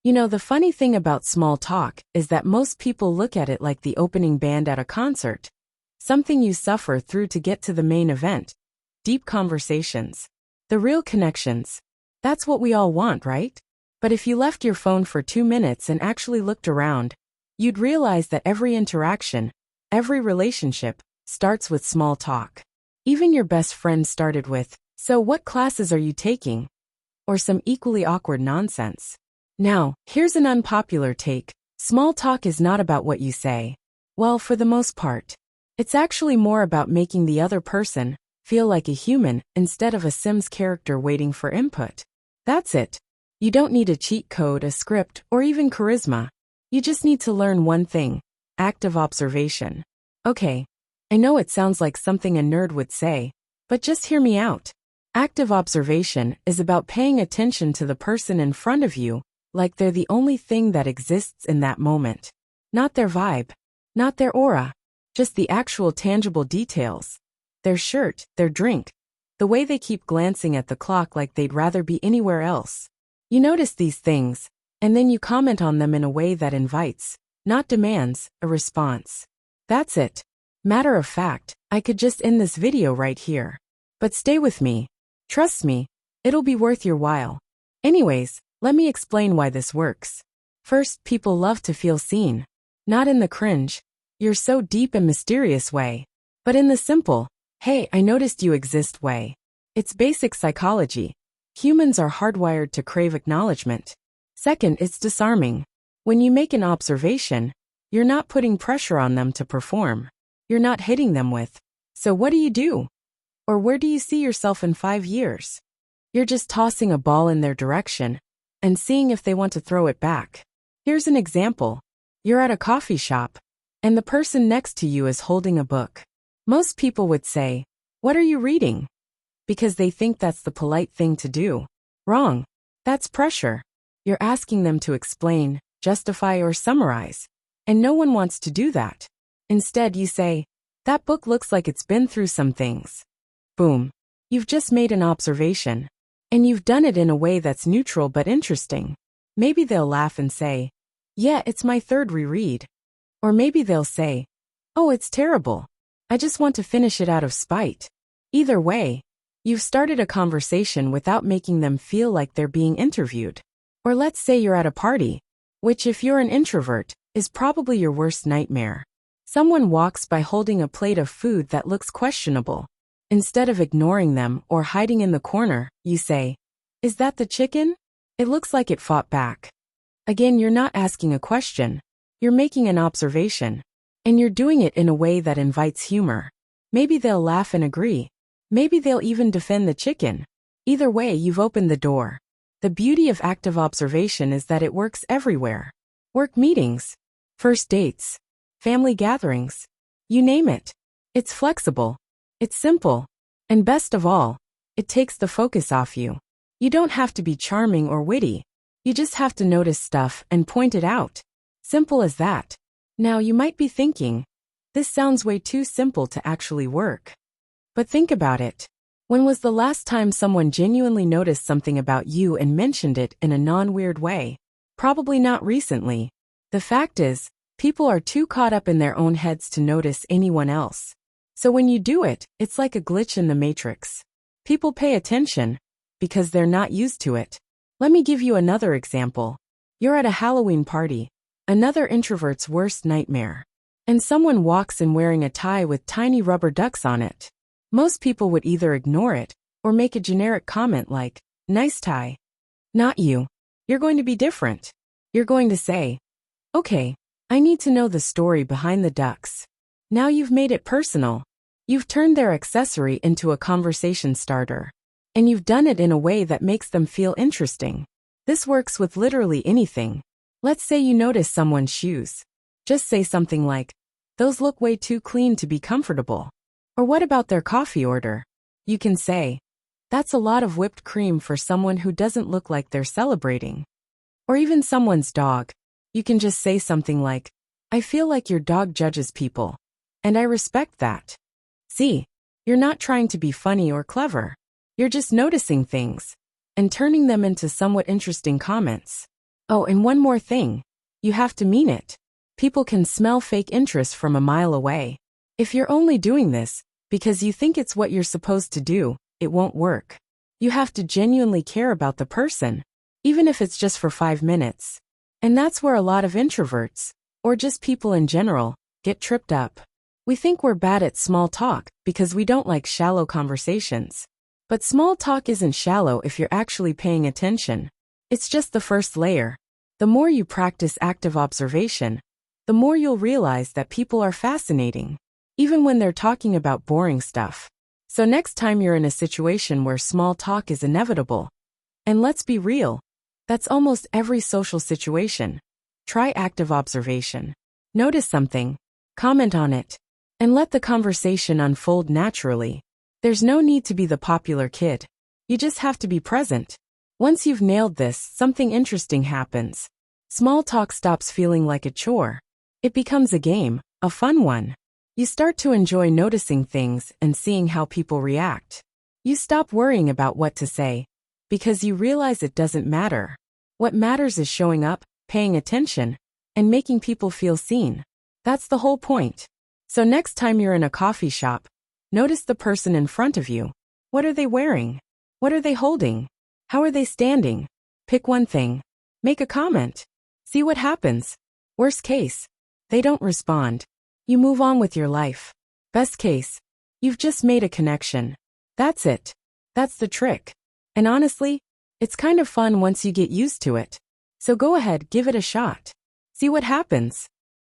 You know, the funny thing about small talk is that most people look at it like the opening band at a concert. Something you suffer through to get to the main event. Deep conversations. The real connections. That's what we all want, right? But if you left your phone for 2 minutes and actually looked around, you'd realize that every interaction, every relationship, starts with small talk. Even your best friend started with, "So what classes are you taking?" Or some equally awkward nonsense. Now, here's an unpopular take. Small talk is not about what you say. Well, for the most part. It's actually more about making the other person feel like a human instead of a Sims character waiting for input. That's it. You don't need a cheat code, a script, or even charisma. You just need to learn one thing: active observation. Okay, I know it sounds like something a nerd would say, but just hear me out. Active observation is about paying attention to the person in front of you, like they're the only thing that exists in that moment. Not their vibe, not their aura, just the actual tangible details. Their shirt, their drink, the way they keep glancing at the clock like they'd rather be anywhere else. You notice these things, and then you comment on them in a way that invites, not demands, a response. That's it. Matter of fact, I could just end this video right here. But stay with me. Trust me, it'll be worth your while. Anyways, let me explain why this works. First, people love to feel seen. Not in the cringe, "You're so deep and mysterious" way, but in the simple, "Hey, I noticed you exist" way. It's basic psychology. Humans are hardwired to crave acknowledgement. Second, it's disarming. When you make an observation, you're not putting pressure on them to perform. You're not hitting them with, "So what do you do?" Or "Where do you see yourself in 5 years?" You're just tossing a ball in their direction and seeing if they want to throw it back. Here's an example. You're at a coffee shop, and the person next to you is holding a book. Most people would say, "What are you reading?" Because they think that's the polite thing to do. Wrong. That's pressure. You're asking them to explain, justify, or summarize. And no one wants to do that. Instead, you say, "That book looks like it's been through some things." Boom. You've just made an observation. And you've done it in a way that's neutral but interesting. Maybe they'll laugh and say, "Yeah, it's my third reread." Or maybe they'll say, "Oh, it's terrible. I just want to finish it out of spite." Either way, you've started a conversation without making them feel like they're being interviewed. Or let's say you're at a party, which if you're an introvert, is probably your worst nightmare. Someone walks by holding a plate of food that looks questionable. Instead of ignoring them or hiding in the corner, you say, "Is that the chicken? It looks like it fought back." Again, you're not asking a question. You're making an observation. And you're doing it in a way that invites humor. Maybe they'll laugh and agree. Maybe they'll even defend the chicken. Either way, you've opened the door. The beauty of active observation is that it works everywhere. Work meetings, first dates, family gatherings, you name it. It's flexible. It's simple. And best of all, it takes the focus off you. You don't have to be charming or witty. You just have to notice stuff and point it out. Simple as that. Now you might be thinking, this sounds way too simple to actually work. But think about it. When was the last time someone genuinely noticed something about you and mentioned it in a non-weird way? Probably not recently. The fact is, people are too caught up in their own heads to notice anyone else. So when you do it, it's like a glitch in the matrix. People pay attention because they're not used to it. Let me give you another example. You're at a Halloween party, another introvert's worst nightmare. And someone walks in wearing a tie with tiny rubber ducks on it. Most people would either ignore it or make a generic comment like, "Nice tie." Not you. You're going to be different. You're going to say, "Okay, I need to know the story behind the ducks." Now you've made it personal. You've turned their accessory into a conversation starter. And you've done it in a way that makes them feel interesting. This works with literally anything. Let's say you notice someone's shoes. Just say something like, "Those look way too clean to be comfortable." Or what about their coffee order? You can say, "That's a lot of whipped cream for someone who doesn't look like they're celebrating." Or even someone's dog. You can just say something like, "I feel like your dog judges people. And I respect that." See, you're not trying to be funny or clever. You're just noticing things and turning them into somewhat interesting comments. Oh, and one more thing. You have to mean it. People can smell fake interest from a mile away. If you're only doing this because you think it's what you're supposed to do, it won't work. You have to genuinely care about the person, even if it's just for 5 minutes. And that's where a lot of introverts, or just people in general, get tripped up. We think we're bad at small talk because we don't like shallow conversations. But small talk isn't shallow if you're actually paying attention. It's just the first layer. The more you practice active observation, the more you'll realize that people are fascinating, even when they're talking about boring stuff. So next time you're in a situation where small talk is inevitable, and let's be real, that's almost every social situation, try active observation. Notice something, comment on it, and let the conversation unfold naturally. There's no need to be the popular kid. You just have to be present. Once you've nailed this, something interesting happens. Small talk stops feeling like a chore. It becomes a game, a fun one. You start to enjoy noticing things and seeing how people react. You stop worrying about what to say, because you realize it doesn't matter. What matters is showing up, paying attention, and making people feel seen. That's the whole point. So next time you're in a coffee shop, notice the person in front of you. What are they wearing? What are they holding? How are they standing? Pick one thing. Make a comment. See what happens. Worst case, they don't respond. You move on with your life. Best case, you've just made a connection. That's it. That's the trick. And honestly, it's kind of fun once you get used to it. So go ahead, give it a shot. See what happens.